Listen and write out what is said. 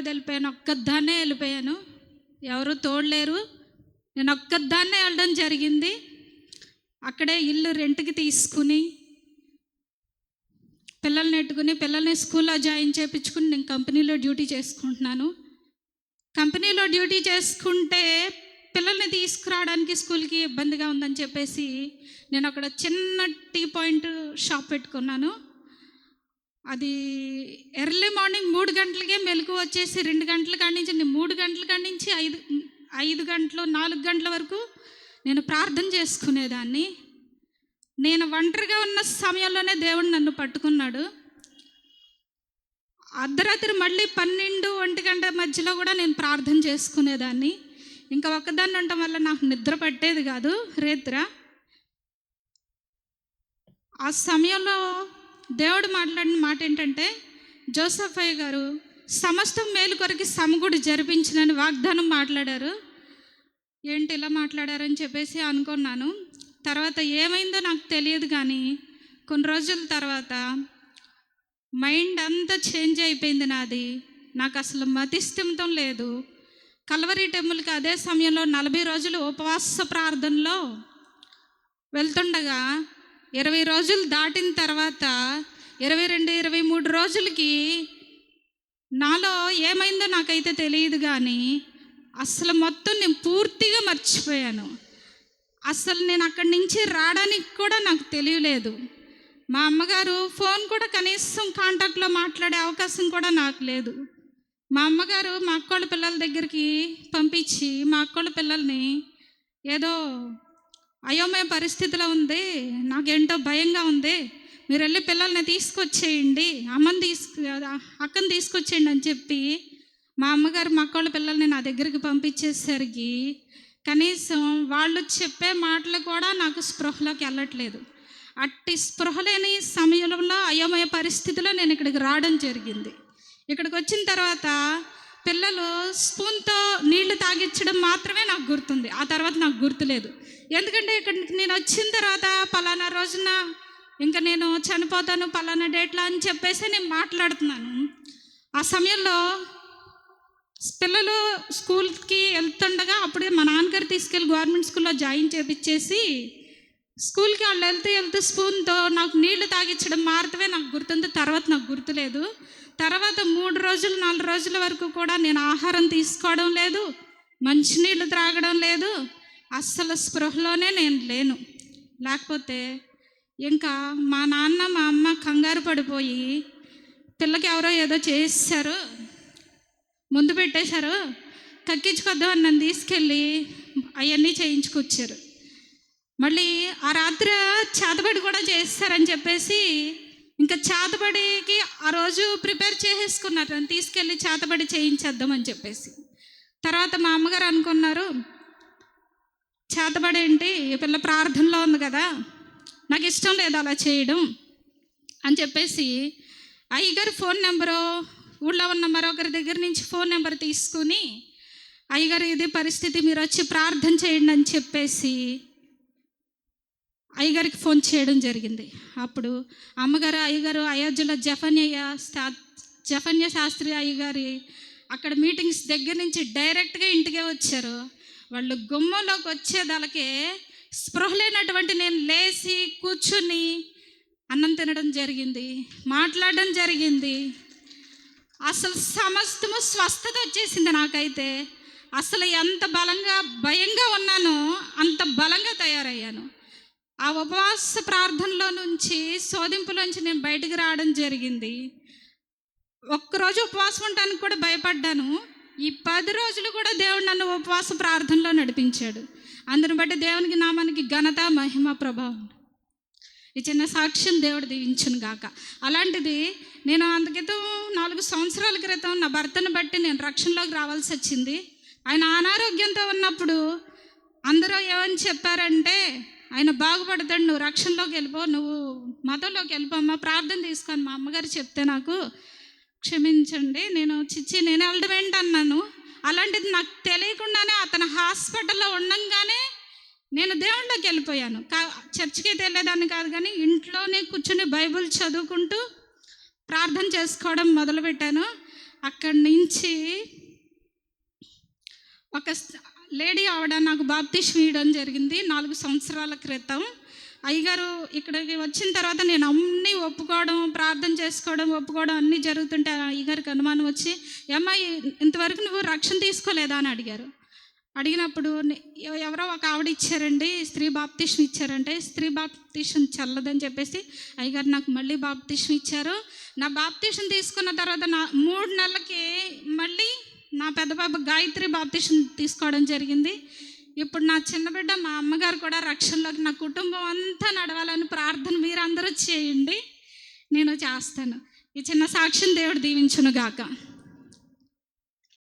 వెళ్ళిపోయాను, ఒక్కదాన్నే వెళ్ళిపోయాను. ఎవరు తోడలేరు, నేను ఒక్కదాన్నే వెళ్ళడం జరిగింది. అక్కడే ఇల్లు రెంట్కి తీసుకుని పిల్లల్ని నెట్టుకుని పిల్లల్ని స్కూల్లో జాయిన్ చేయించుకుని నేను కంపెనీలో డ్యూటీ చేసుకుంటున్నాను. కంపెనీలో డ్యూటీ చేసుకుంటే పిల్లల్ని తీసుకురావడానికి స్కూల్కి ఇబ్బందిగా ఉందని చెప్పేసి నేను అక్కడ చిన్న టీ పాయింట్ షాప్ పెట్టుకున్నాను. అది ఎర్లీ మార్నింగ్ 3 గంటలకే మెలకు వచ్చేసి 2 గంటల కాడి నుంచి 3 గంటల కాడి నుంచి 5 గంటలు 4 గంటల వరకు నేను ప్రార్థన చేసుకునేదాన్ని. నేను ఒంటరిగా ఉన్న సమయంలోనే దేవుడు నన్ను పట్టుకున్నాడు. అర్ధరాత్రి మళ్ళీ 12-1 గంట మధ్యలో కూడా నేను ప్రార్థన చేసుకునేదాన్ని. ఇంకా ఒక్కదాన్ని ఉండటం వల్ల నాకు నిద్ర పట్టేది కాదు రేత్ర. ఆ సమయంలో దేవుడు మాట్లాడిన మాట ఏంటంటే, జోసెఫ్ అయ్య గారు సమస్తం మేలు కొరకు సమకూడి జరిపించినని వాగ్దానం మాట్లాడారు. ఏంటి ఇలా మాట్లాడారని చెప్పేసి అనుకున్నాను. తర్వాత ఏమైందో నాకు తెలియదు, కానీ కొన్ని రోజుల తర్వాత మైండ్ అంతా చేంజ్ అయిపోయింది నాది. నాకు అసలు మతిస్థిమితం లేదు. కల్వరి టెంపుల్కి అదే సమయంలో 40 రోజులు ఉపవాస ప్రార్థనలో వెళ్తుండగా 20 రోజులు దాటిన తర్వాత 22-23 రోజులకి నాలో ఏమైందో నాకైతే తెలియదు, కానీ అసలు మొత్తం నేను పూర్తిగా మర్చిపోయాను. అసలు నేను అక్కడి నుంచి రావడానికి కూడా నాకు తెలియలేదు. మా అమ్మగారు ఫోన్ కూడా కనీసం కాంటాక్ట్లో మాట్లాడే అవకాశం కూడా నాకు లేదు. మా అమ్మగారు మా అక్కోళ్ళ పిల్లల దగ్గరికి పంపించి, మా అక్కోళ్ళ పిల్లల్ని ఏదో అయోమయ పరిస్థితిలో ఉంది, నాకేంటో భయంగా ఉంది, మీరు వెళ్ళి పిల్లల్ని తీసుకొచ్చేయండి, అక్కని తీసుకొచ్చేయండి అని చెప్పి మా అమ్మగారు మా అక్కోళ్ళ పిల్లల్ని నా దగ్గరికి పంపించేసరికి కనీసం వాళ్ళు చెప్పే మాటలు కూడా నాకు స్పృహలోకి వెళ్ళట్లేదు. అట్టి స్పృహ లేని సమయంలో అయోమయ పరిస్థితిలో నేను ఇక్కడికి రావడం జరిగింది. ఇక్కడికి వచ్చిన తర్వాత పిల్లలు స్పూన్తో నీళ్లు తాగించడం మాత్రమే నాకు గుర్తుంది. ఆ తర్వాత నాకు గుర్తులేదు. ఎందుకంటే ఇక్కడికి నేను వచ్చిన తర్వాత పలానా రోజున ఇంకా నేను చనిపోతాను, పలానా డేట్లో అని చెప్పేసి నేను మాట్లాడుతున్నాను. ఆ సమయంలో పిల్లలు స్కూల్కి వెళ్తుండగా అప్పుడే మా నాన్నగారు తీసుకెళ్ళి గవర్నమెంట్ స్కూల్లో జాయిన్ చేపించేసి స్కూల్కి వాళ్ళు వెళ్తూ స్పూన్తో నాకు నీళ్లు తాగించడం మాత్రమే నాకు గుర్తుంది. తర్వాత నాకు గుర్తులేదు. తర్వాత 3 రోజులు 4 రోజుల వరకు కూడా నేను ఆహారం తీసుకోవడం లేదు, మంచినీళ్ళు త్రాగడం లేదు, అస్సలు స్పృహలోనే నేను లేను. లేకపోతే ఇంకా మా నాన్న మా అమ్మ కంగారు పడిపోయి పిల్లకి ఎవరో ఏదో చేశారు, ముందు పెట్టేశారు, కక్కించుకొద్దాం అని నన్ను తీసుకెళ్ళి అవన్నీ చేయించుకొచ్చారు. మళ్ళీ ఆ రాత్రి చేతబడి కూడా చేస్తారని చెప్పేసి ఇంకా చేతబడికి ఆ రోజు ప్రిపేర్ చేసేసుకున్నారు, నన్ను తీసుకెళ్ళి చేతబడి చేయించేద్దామని చెప్పేసి. తర్వాత మా అమ్మగారు అనుకున్నారు, చేతబడి ఏంటి, ఈ పిల్ల ప్రార్థనలో ఉంది కదా, నాకు ఇష్టం లేదు అలా చేయడం అని చెప్పేసి అయ్యగారు ఫోన్ నెంబరు ఊళ్ళో ఉన్న మరొకరి దగ్గర నుంచి ఫోన్ నెంబర్ తీసుకుని, అయ్యగారు ఇది పరిస్థితి, మీరు వచ్చి ప్రార్థన చేయండి అని చెప్పేసి అయ్యగారికి ఫోన్ చేయడం జరిగింది. అప్పుడు అమ్మగారు అయ్యగారు అయోధ్యలో జఫన్య శాస్త్రి అయ్యగారి అక్కడ మీటింగ్స్ దగ్గర నుంచి డైరెక్ట్గా ఇంటికే వచ్చారు. వాళ్ళు గుమ్మంలోకి వచ్చేదాలకే స్పృహ లేనటువంటి నేను లేచి కూర్చుని అన్నం తినడం జరిగింది, మాట్లాడడం జరిగింది. అసలు సమస్తము స్వస్థత వచ్చేసింది నాకైతే. అసలు ఎంత బలంగా భయంగా ఉన్నానో అంత బలంగా తయారయ్యాను. ఆ ఉపవాస ప్రార్థనలో నుంచి శోధింపులోంచి నేను బయటకు రావడం జరిగింది. ఒక్కరోజు ఉపవాసం ఉండడానికి కూడా భయపడ్డాను. ఈ 10 రోజులు కూడా దేవుడు నన్ను ఉపవాస ప్రార్థనలో నడిపించాడు. అందుని బట్టి దేవునికి నామానికి ఘనత మహిమ ప్రభావం. ఈ చిన్న సాక్ష్యం దేవుడు దీవించును గాక. అలాంటిది నేను అందుక్రితం 4 సంవత్సరాల క్రితం నా భర్తను బట్టి నేను రక్షణలోకి రావాల్సి వచ్చింది. ఆయన అనారోగ్యంతో ఉన్నప్పుడు అందరూ ఏమని చెప్పారంటే, ఆయన బాగుపడతాడు, నువ్వు రక్షణలోకి వెళ్ళిపో, నువ్వు మతంలోకి వెళ్ళిపోమ్మా, ప్రార్థన తీసుకొని మా అమ్మగారు చెప్తే నాకు క్షమించండి, నేనే వెళ్ళడం ఏంటన్నాను. అలాంటిది నాకు తెలియకుండానే అతను హాస్పిటల్లో ఉండంగానే నేను దేవుళ్ళలోకి వెళ్ళిపోయాను. చర్చికి అయితే వెళ్ళేదాన్ని కాదు, కానీ ఇంట్లోనే కూర్చుని బైబిల్ చదువుకుంటూ ప్రార్థన చేసుకోవడం మొదలుపెట్టాను. అక్కడి నుంచి ఒక లేడీ ఆవిడ నాకు బాప్తిస్మం ఇవ్వడం జరిగింది 4 సంవత్సరాల క్రితం. అయ్యగారు ఇక్కడికి వచ్చిన తర్వాత నేను అన్నీ ఒప్పుకోవడం, ప్రార్థన చేసుకోవడం, ఒప్పుకోవడం అన్నీ జరుగుతుంటే అయ్యగారికి అనుమానం వచ్చి, ఏమ్మా ఇంతవరకు నువ్వు రక్షణ తీసుకోలేదా అని అడిగారు. అడిగినప్పుడు ఎవరో ఒక ఆవిడ ఇచ్చారండి, స్త్రీ బాప్తిస్మం ఇచ్చారంటే, స్త్రీ బాప్తిస్మం చల్లదని చెప్పేసి అయ్యగారు నాకు మళ్ళీ బాప్తిస్మం ఇచ్చారు. నా బాప్తిస్మం తీసుకున్న తర్వాత 3 నెలలకి మళ్ళీ నా పెద్ద పాప గాయత్రి బాప్తిస్మం తీసుకోవడం జరిగింది. ఇప్పుడు నా చిన్న బిడ్డ, మా అమ్మగారు కూడా రక్షణలోకి, నా కుటుంబం అంతా నడవాలని ప్రార్థన మీరందరూ చేయండి, నేను చేస్తాను. ఈ చిన్న సాక్ష్యం దేవుడు దీవించును గాక.